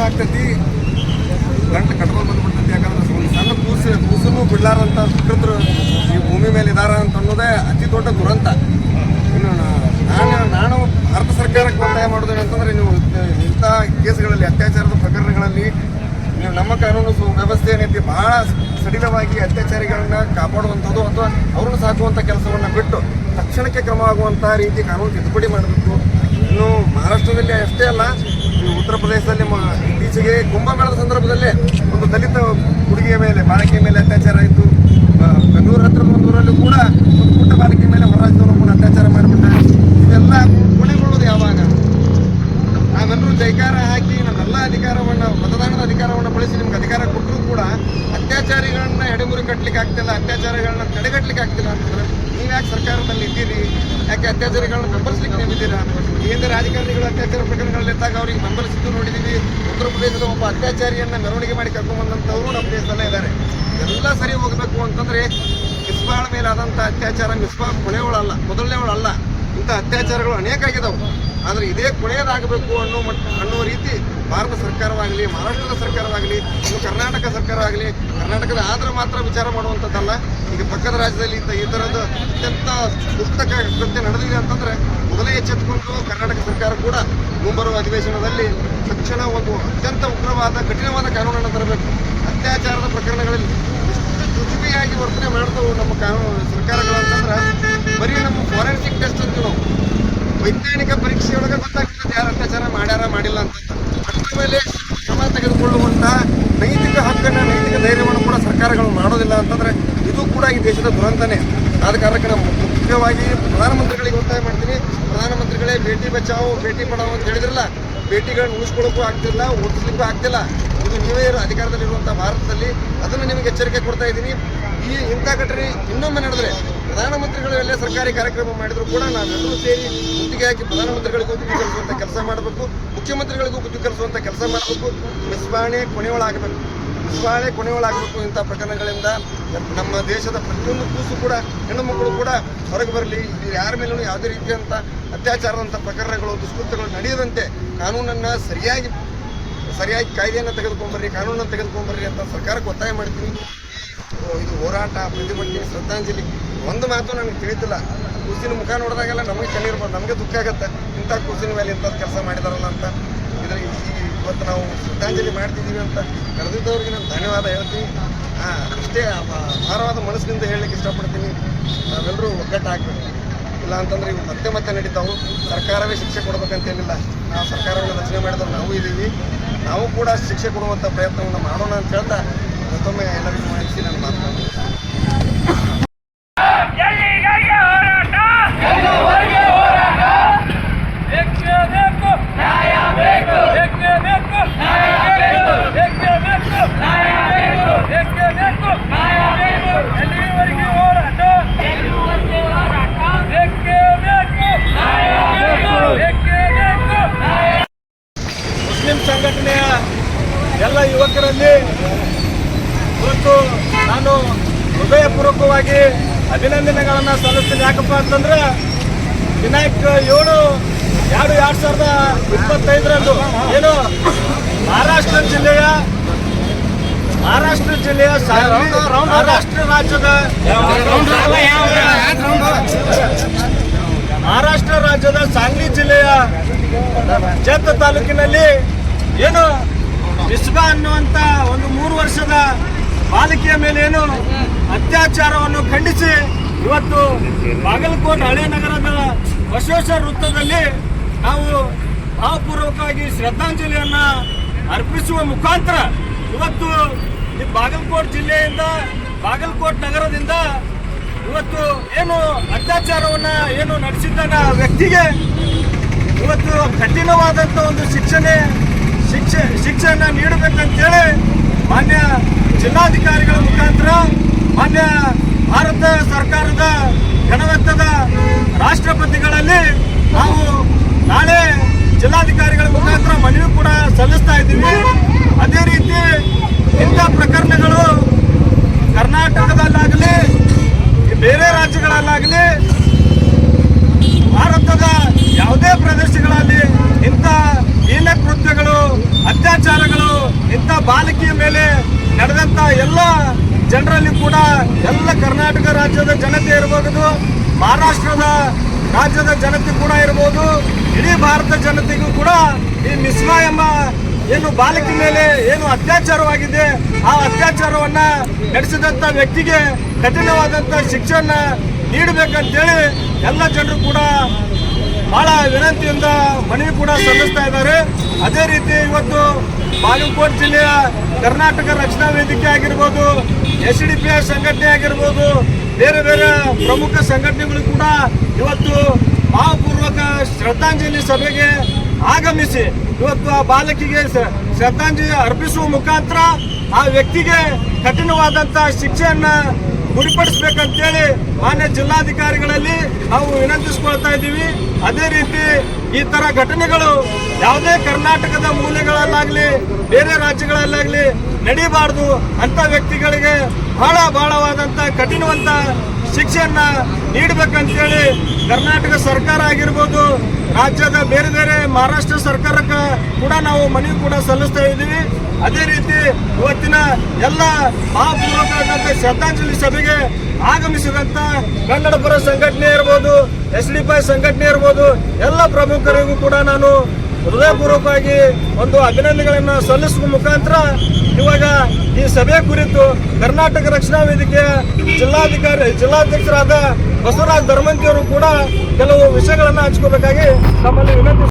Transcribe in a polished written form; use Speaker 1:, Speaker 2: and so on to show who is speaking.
Speaker 1: ಏನಾಗ್ತೈತಿ ಗಂಟು ಕಟ್ಕೊಂಡು ಬಂದ್ಬಿಡ್ತೈತಿ. ಯಾಕಂದ್ರೆ ಒಂದು ಸಣ್ಣ ಕೂಸನ್ನು ಬಿಡ್ಲಾರಂಥ ಸುಕೃತರು ಈ ಭೂಮಿ ಮೇಲೆ ಇದಾರ ಅಂತ ಅನ್ನೋದೇ ಅತಿ ದೊಡ್ಡ ದುರಂತ. ಇನ್ನು ನಾನು ಭಾರತ ಸರ್ಕಾರಕ್ಕೆ ಒತ್ತಾಯ ಮಾಡೋದೇನು ಅಂತಂದರೆ, ನೀವು ಇಂಥ ಕೇಸ್ಗಳಲ್ಲಿ, ಅತ್ಯಾಚಾರದ ಪ್ರಕರಣಗಳಲ್ಲಿ ನೀವು ನಮ್ಮ ಕಾನೂನು ವ್ಯವಸ್ಥೆ ಏನೈತಿ ಭಾಳ ಸಡಿಲವಾಗಿ ಅತ್ಯಾಚಾರಿಗಳನ್ನ ಕಾಪಾಡುವಂಥದ್ದು ಅಥವಾ ಅವ್ರನ್ನ ಸಾಕುವಂಥ ಕೆಲಸವನ್ನು ಬಿಟ್ಟು ತಕ್ಷಣಕ್ಕೆ ಕ್ರಮ ಆಗುವಂಥ ರೀತಿ ಕಾನೂನು ತಿದ್ದುಪಡಿ ಮಾಡಬೇಕು. ಇನ್ನು ಮಹಾರಾಷ್ಟ್ರದಲ್ಲಿ ಅಷ್ಟೇ ಅಲ್ಲ, ಉತ್ತರ ಪ್ರದೇಶದಲ್ಲಿ ಇತ್ತೀಚೆಗೆ ಕುಂಭಮೇಳದ ಸಂದರ್ಭದಲ್ಲೇ ಒಂದು ದಲಿತ ಹುಡುಗಿಯ ಮೇಲೆ, ಬಾಲಕಿಯ ಮೇಲೆ ಅತ್ಯಾಚಾರ ಆಯಿತು. ಬೆಂಗಳೂರು ಹತ್ತಿರದ ಒಂದು ಊರಲ್ಲೂ ಕೂಡ ಒಂದು ಪುಟ್ಟ ಬಾಲಕಿಯ ಮೇಲೆ ಹೊರರಾಜ್ಯದವರು ಕೂಡ ಅತ್ಯಾಚಾರ ಮಾಡಿಬಿಟ್ಟಾರೆ. ಇದೆಲ್ಲ ಕೊನೆಗೊಳ್ಳೋದು ಯಾವಾಗ? ನಾವೆಲ್ಲರೂ ಜೈಕಾರ ಹಾಕಿ ನಮ್ಮೆಲ್ಲ ಅಧಿಕಾರವನ್ನು, ಮತದಾನದ ಅಧಿಕಾರವನ್ನು ಬಳಸಿ ನಿಮ್ಗೆ ಅಧಿಕಾರ ಕೊಟ್ಟರೂ ಕೂಡ ಅತ್ಯಾಚಾರಿಗಳನ್ನ ಎಡೆಮುರಿ ಕಟ್ಟಲಿಕ್ಕೆ ಆಗ್ತಿಲ್ಲ, ಅತ್ಯಾಚಾರಿಗಳನ್ನ ತಡೆಗಟ್ಟಲಿಕ್ಕೆ ಆಗ್ತಿಲ್ಲ ಅಂತಂದ್ರೆ ನೀವು ಯಾಕೆ ಸರ್ಕಾರದಲ್ಲಿ ಇದ್ದೀರಿ? ಯಾಕೆ ಅತ್ಯಾಚಾರಿಗಳನ್ನ ಬೆಂಬಲಿಸಲಿಕ್ಕೆ ನೀವಿದ್ದೀರಾ? ಹಿಂದೆ ರಾಜಕಾರಣಿಗಳು ಅತ್ಯಾಚಾರ ಪ್ರಕರಣಗಳಲ್ಲಿದ್ದಾಗ ಅವ್ರಿಗೆ ಬೆಂಬಲಿಸಿದ್ದು ನೋಡಿದ್ದೀವಿ. ಉತ್ತರ ಪ್ರದೇಶದ ಒಬ್ಬ ಅತ್ಯಾಚಾರಿಯನ್ನು ಮೆರವಣಿಗೆ ಮಾಡಿ ಕರ್ಕೊಂಡ್ಬಂದಂಥವರು ನಮ್ಮ ದೇಶದಲ್ಲೇ ಇದ್ದಾರೆ. ಎಲ್ಲ ಸರಿ ಹೋಗಬೇಕು ಅಂತಂದರೆ ಮಿಸ್ಬಾಳ ಮೇಲೆ ಆದಂಥ ಅತ್ಯಾಚಾರ ಮಿಸ್ಬಾ ಕೊನೆಯವಳಲ್ಲ, ಮೊದಲನೇವಳಲ್ಲ. ಇಂಥ ಅತ್ಯಾಚಾರಗಳು ಅನೇಕ ಆಗಿದ್ದಾವೆ. ಆದರೆ ಇದೇ ಕೊನೆಯದಾಗಬೇಕು ಅನ್ನೋ ರೀತಿ ಭಾರತ ಸರ್ಕಾರವಾಗಲಿ, ಮಹಾರಾಷ್ಟ್ರದ ಸರ್ಕಾರವಾಗಲಿ, ಇನ್ನು ಕರ್ನಾಟಕ ಸರ್ಕಾರವಾಗಲಿ, ಕರ್ನಾಟಕದ ಆದ್ರೆ ಮಾತ್ರ ವಿಚಾರ ಮಾಡುವಂಥದ್ದಲ್ಲ. ಈಗ ಪಕ್ಕದ ರಾಜ್ಯದಲ್ಲಿ ಈ ಥರದ ಅತ್ಯಂತ ಪುಸ್ತಕ ಕೃತ್ಯ ನಡೆದಿದೆ ಅಂತಂದರೆ ಮೊದಲೇ ಎಚ್ಚೆತ್ತುಕೊಂಡು ಕರ್ನಾಟಕ ಸರ್ಕಾರ ಕೂಡ ಮುಂಬರುವ ಅಧಿವೇಶನದಲ್ಲಿ ತಕ್ಷಣ ಒಂದು ಅತ್ಯಂತ ಉಗ್ರವಾದ, ಕಠಿಣವಾದ ಕಾನೂನನ್ನು ತರಬೇಕು. ಅತ್ಯಾಚಾರದ ಪ್ರಕರಣಗಳಲ್ಲಿ ಎಷ್ಟು ಜುಜುಬಿಯಾಗಿ ವರ್ತನೆ ಮಾಡ್ತವೆ ನಮ್ಮ ಕಾನೂನು ಸರ್ಕಾರಗಳು ಅಂತಂದ್ರೆ, ಬರೀ ನಮ್ಮ ಫಾರೆನ್ಸಿಕ್ ಟೆಸ್ಟ್ ಅಂತೀವಿ ನಾವು, ವೈಜ್ಞಾನಿಕ ಪರೀಕ್ಷೆಯೊಳಗೆ ಗೊತ್ತಾಗ್ತದೆ ಯಾರು ಅತ್ಯಾಚಾರ ಮಾಡ್ಯಾರ ಮಾಡಿಲ್ಲ ಅಂತ. ಅದ್ರ ಮೇಲೆ ಕ್ರಮ ತೆಗೆದುಕೊಳ್ಳುವಂಥ ನೈತಿಕ ಹಕ್ಕನ್ನು, ನೈತಿಕ ಧೈರ್ಯವನ್ನು ಕೂಡ ಸರ್ಕಾರಗಳು ಮಾಡೋದಿಲ್ಲ ಅಂತಂದರೆ ಇದು ಕೂಡ ಈ ದೇಶದ ದುರಂತನೇ. ಆದ ಕಾರಣಕ್ಕೆ ನಾವು ಮುಖ್ಯವಾಗಿ ಪ್ರಧಾನಮಂತ್ರಿಗಳಿಗೆ ಒತ್ತಾಯ ಮಾಡ್ತೀನಿ. ಪ್ರಧಾನಮಂತ್ರಿಗಳೇ ಬೇಟಿ ಬಚಾವೋ ಬೇಟಿ ಪಡಾವೋ ಅಂತ ಹೇಳಿದ್ರಲ್ಲ, ಬೇಟಿಗಳನ್ನ ಉಳಿಸ್ಕೊಳ್ಳೋಕ್ಕೂ ಆಗ್ತಿಲ್ಲ, ಓದಿಸ್ಲಿಕ್ಕೂ ಆಗ್ತಿಲ್ಲ. ಇದು ನೀವೇ ಅಧಿಕಾರದಲ್ಲಿರುವಂಥ ಭಾರತದಲ್ಲಿ ಅದನ್ನು ನಿಮಗೆ ಎಚ್ಚರಿಕೆ ಕೊಡ್ತಾ ಇದ್ದೀನಿ. ಈ ಇಂಥ ಘಟನೆ ಇನ್ನೊಮ್ಮೆ ನಡೆದರೆ ಪ್ರಧಾನಮಂತ್ರಿಗಳು ಎಲ್ಲೇ ಸರ್ಕಾರಿ ಕಾರ್ಯಕ್ರಮ ಮಾಡಿದರೂ ಕೂಡ ನಾವೆಲ್ಲರೂ ಸೇರಿ ಮುತ್ತಿಗೆ ಹಾಕಿ ಪ್ರಧಾನಮಂತ್ರಿಗಳಿಗೂ ಬುದ್ಧಿ ಕಲಿಸುವಂಥ ಕೆಲಸ ಮಾಡಬೇಕು, ಮುಖ್ಯಮಂತ್ರಿಗಳಿಗೂ ಬುದ್ಧಿ ಕಲಿಸುವಂಥ ಕೆಲಸ ಮಾಡಬೇಕು. ಮಿಸ್ಬಾಣೆ ಕೊನೆಯೊಳಾಗಬೇಕು, ಮಿಸ್ಬಾಣೆ ಕೊನೆಯೊಳಾಗಬೇಕು. ಇಂಥ ಪ್ರಕರಣಗಳಿಂದ ನಮ್ಮ ದೇಶದ ಪ್ರತಿಯೊಂದು ಕೂಸು ಕೂಡ, ಹೆಣ್ಣು ಮಕ್ಕಳು ಕೂಡ ಹೊರಗೆ ಬರಲಿ. ಯಾರ ಮೇಲೂ ಯಾವುದೇ ರೀತಿಯಂಥ ಅತ್ಯಾಚಾರದಂಥ ಪ್ರಕರಣಗಳು, ದುಷ್ಕೃತ್ಯಗಳು ನಡೆಯದಂತೆ ಕಾನೂನನ್ನು ಸರಿಯಾಗಿ ಕಾಯ್ದೆಯನ್ನು ತೆಗೆದುಕೊಂಡ್ಬರ್ರಿ, ಕಾನೂನನ್ನು ತೆಗೆದುಕೊಂಡ್ಬರ್ರಿ ಅಂತ ಸರ್ಕಾರಕ್ಕೆ ಒತ್ತಾಯ ಮಾಡ್ತೀನಿ. ಇದು ಹೋರಾಟ, ಪ್ರತಿಭಟನೆ, ಶ್ರದ್ಧಾಂಜಲಿ. ಒಂದು ಮಾತು ನನಗೆ ತಿಳಿದಿಲ್ಲ, ಕೂಸಿನ ಮುಖ ನೋಡಿದಾಗೆಲ್ಲ ನಮಗೆ ಕಣ್ಣೀರ್ಬೋದು, ನಮಗೆ ದುಃಖ ಆಗುತ್ತೆ. ಇಂಥ ಕೂಸಿನ ಮೇಲೆ ಇಂಥದ್ದು ಕೆಲಸ ಮಾಡಿದಾರಲ್ಲ ಅಂತ. ಇವತ್ತು ನಾವು ಶ್ರದ್ಧಾಂಜಲಿ ಮಾಡ್ತಿದ್ದೀವಿ ಅಂತ ಕರೆದಿದ್ದವ್ರಿಗೆ ನಾನು ಧನ್ಯವಾದ ಹೇಳ್ತೀನಿ. ಅಷ್ಟೇ ಭಾರವಾದ ಮನಸ್ಸಿನಿಂದ ಹೇಳಲಿಕ್ಕೆ ಇಷ್ಟಪಡ್ತೀನಿ. ನಾವೆಲ್ಲರೂ ಒಗ್ಗಟ್ಟಾಗಬೇಕು. ಇಲ್ಲ ಅಂತಂದರೆ ಇವು ಮತ್ತೆ ನಡೀತಾವೆ. ಸರ್ಕಾರವೇ ಶಿಕ್ಷೆ ಕೊಡಬೇಕಂತೇನಿಲ್ಲ. ನಾವು ಸರ್ಕಾರವನ್ನು ರಚನೆ ಮಾಡಿದವರು ನಾವು ಇದ್ದೀವಿ. ನಾವು ಕೂಡ ಶಿಕ್ಷೆ ಕೊಡುವಂಥ ಪ್ರಯತ್ನವನ್ನು ಮಾಡೋಣ ಅಂತ ಹೇಳ್ತಾ ಮತ್ತೊಮ್ಮೆ ಎಲ್ಲರಿಗೂ ಮಾಹಿತಿ ನಾನು ಮಾತನಾಡ್ತೀನಿ.
Speaker 2: ಮುಸ್ಲಿಂ ಸಂಘಟನೆಯ ಎಲ್ಲ ಯುವಕರಲ್ಲಿ ಇವತ್ತು ನಾನು ಹೃದಯಪೂರ್ವಕವಾಗಿ ಅಭಿನಂದನೆಗಳನ್ನು ಸಲ್ಲಿಸ್ತೀನಿ. ಯಾಕಪ್ಪ ಅಂತಂದ್ರೆ ದಿನಾಂಕ 7/2/2025 ಏನು ಮಹಾರಾಷ್ಟ್ರ ಜಿಲ್ಲೆಯ ಮಹಾರಾಷ್ಟ್ರ ರಾಜ್ಯದ ಸಾಂಗ್ಲಿ ಜಿಲ್ಲೆಯ ಜತ್ ತಾಲೂಕಿನಲ್ಲಿ ಏನು ಮಿಸ್ಬಾ ಅನ್ನುವಂಥ ಒಂದು 3 ವರ್ಷದ ಬಾಲಕಿಯ ಮೇಲೆ ಏನು ಅತ್ಯಾಚಾರವನ್ನು ಖಂಡಿಸಿ ಇವತ್ತು ಬಾಗಲಕೋಟೆ ಹಳೆ ನಗರದ ಬಸವೇಶ್ವರ ವೃತ್ತದಲ್ಲಿ ನಾವು ಭಾವಪೂರ್ವಕವಾಗಿ ಶ್ರದ್ಧಾಂಜಲಿಯನ್ನು ಅರ್ಪಿಸುವ ಮುಖಾಂತರ ಇವತ್ತು ಈ ಬಾಗಲಕೋಟೆ ಜಿಲ್ಲೆಯಿಂದ, ಬಾಗಲಕೋಟೆ ನಗರದಿಂದ ಇವತ್ತು ಏನು ಅತ್ಯಾಚಾರವನ್ನು ಏನು ನಡೆಸಿದ್ದ ವ್ಯಕ್ತಿಗೆ ಇವತ್ತು ಕಠಿಣವಾದಂಥ ಒಂದು ಶಿಕ್ಷೆಯನ್ನು ನೀಡಬೇಕಂತೇಳಿ ಮಾನ್ಯ ಜಿಲ್ಲಾಧಿಕಾರಿಗಳ ಮುಖಾಂತರ, ಮಾನ್ಯ ಭಾರತ ಸರ್ಕಾರದ ಘನವೆತ್ತದ ರಾಷ್ಟ್ರಪತಿಗಳಲ್ಲಿ ನಾವು ನಾಳೆ ಜಿಲ್ಲಾಧಿಕಾರಿಗಳ ಮುಖಾಂತರ ಮನವಿ ಕೂಡ ಸಲ್ಲಿಸ್ತಾ ಇದ್ದೀವಿ. ಅದೇ ರೀತಿ ಇಂಥ ಪ್ರಕರಣಗಳು ಕರ್ನಾಟಕದಲ್ಲಾಗಲಿ ಬೇರೆ ರಾಜ್ಯಗಳಲ್ಲಾಗಲಿ ಭಾರತದ ಯಾವುದೇ ಪ್ರದೇಶಗಳಲ್ಲಿ ಇಂಥ ಹೀನ ಕೃತ್ಯಗಳು, ಅತ್ಯಾಚಾರಗಳು ಬಾಲಕಿಯ ಮೇಲೆ ನಡೆದಂತ ಎಲ್ಲ ಜನರಲ್ಲಿ ಕೂಡ ಎಲ್ಲ ಕರ್ನಾಟಕ ರಾಜ್ಯದ ಜನತೆ ಇರಬಹುದು, ಮಹಾರಾಷ್ಟ್ರದ ರಾಜ್ಯದ ಜನತೆ ಕೂಡ ಇರಬಹುದು, ಇಡೀ ಭಾರತ ಜನತೆಗೂ ಕೂಡ ಈ ಮಿಸ್ಮಾ ಎಂಬ ಏನು ಬಾಲಕಿ ಮೇಲೆ ಏನು ಅತ್ಯಾಚಾರವಾಗಿದೆ ಆ ಅತ್ಯಾಚಾರವನ್ನ ನಡೆಸಿದಂತ ವ್ಯಕ್ತಿಗೆ ಕಠಿಣವಾದಂತ ಶಿಕ್ಷೆಯನ್ನ ನೀಡಬೇಕಂತೇಳಿ ಎಲ್ಲ ಜನರು ಕೂಡ ಬಹಳ ವಿನಂತಿಯಿಂದ ಮನವಿ ಕೂಡ ಸಲ್ಲಿಸ್ತಾ ಇದ್ದಾರೆ. ಅದೇ ರೀತಿ ಇವತ್ತು ಬಾಗಲಕೋಟೆ ಜಿಲ್ಲೆಯ ಕರ್ನಾಟಕ ರಕ್ಷಣಾ ವೇದಿಕೆ ಆಗಿರ್ಬೋದು, SDPI ಸಂಘಟನೆ ಆಗಿರ್ಬೋದು, ಬೇರೆ ಬೇರೆ ಪ್ರಮುಖ ಸಂಘಟನೆಗಳು ಕೂಡ ಇವತ್ತು ಭಾವಪೂರ್ವಕ ಶ್ರದ್ಧಾಂಜಲಿ ಸಭೆಗೆ ಆಗಮಿಸಿ ಇವತ್ತು ಆ ಬಾಲಕಿಗೆ ಶ್ರದ್ಧಾಂಜಲಿ ಅರ್ಪಿಸುವ ಮುಖಾಂತರ ಆ ವ್ಯಕ್ತಿಗೆ ಕಠಿಣವಾದಂತ ಶಿಕ್ಷೆಯನ್ನ ಗುರಿಪಡಿಸಬೇಕಂತೇಳಿ ಮಾನ್ಯ ಜಿಲ್ಲಾಧಿಕಾರಿಗಳಲ್ಲಿ ನಾವು ವಿನಂತಿಸಿಕೊಳ್ತಾ ಇದ್ದೀವಿ. ಅದೇ ರೀತಿ ಈ ತರ ಘಟನೆಗಳು ಯಾವುದೇ ಕರ್ನಾಟಕದ ಮೂಲೆಗಳಲ್ಲಾಗ್ಲಿ ಬೇರೆ ರಾಜ್ಯಗಳಲ್ಲಾಗ್ಲಿ ನಡೀಬಾರ್ದು ಅಂತ ವ್ಯಕ್ತಿಗಳಿಗೆ ಬಹಳವಾದಂತ ಕಠಿಣವಂತ ಶಿಕ್ಷೆಯನ್ನ ನೀಡಬೇಕಂತೇಳಿ ಕರ್ನಾಟಕ ಸರ್ಕಾರ ಆಗಿರ್ಬೋದು, ರಾಜ್ಯದ ಬೇರೆ ಬೇರೆ ಮಹಾರಾಷ್ಟ್ರ ಸರ್ಕಾರಕ್ಕೆ ಕೂಡ ನಾವು ಮನವಿ ಕೂಡ ಸಲ್ಲಿಸ್ತಾ ಇದ್ದೀವಿ. ಅದೇ ರೀತಿ ಇವತ್ತಿನ ಎಲ್ಲ ಮಹಾಪೂರ್ವಕವಾದಂಥ ಶ್ರದ್ಧಾಂಜಲಿ ಸಭೆಗೆ ಆಗಮಿಸಿದಂತ ಕನ್ನಡ ಪರ ಸಂಘಟನೆ ಇರ್ಬೋದು, SDPI ಸಂಘಟನೆ ಇರ್ಬೋದು, ಎಲ್ಲ ಪ್ರಮುಖರಿಗೂ ಕೂಡ ನಾನು ಹೃದಯಪೂರ್ವಕವಾಗಿ ಒಂದು ಅಭಿನಂದನೆಗಳನ್ನ ಸಲ್ಲಿಸುವ ಮುಖಾಂತರ ಇವಾಗ ಈ ಸಭೆ ಕುರಿತು ಕರ್ನಾಟಕ ರಕ್ಷಣಾ ವೇದಿಕೆಯ ಜಿಲ್ಲಾಧ್ಯಕ್ಷರಾದ ಬಸವರಾಜ ಧರ್ಮಂತಿಯವರು ಕೂಡ ಕೆಲವು ವಿಷಯಗಳನ್ನ ಹಂಚ್ಕೋಬೇಕಾಗಿ ತಮ್ಮಲ್ಲಿ ವಿನಂತಿ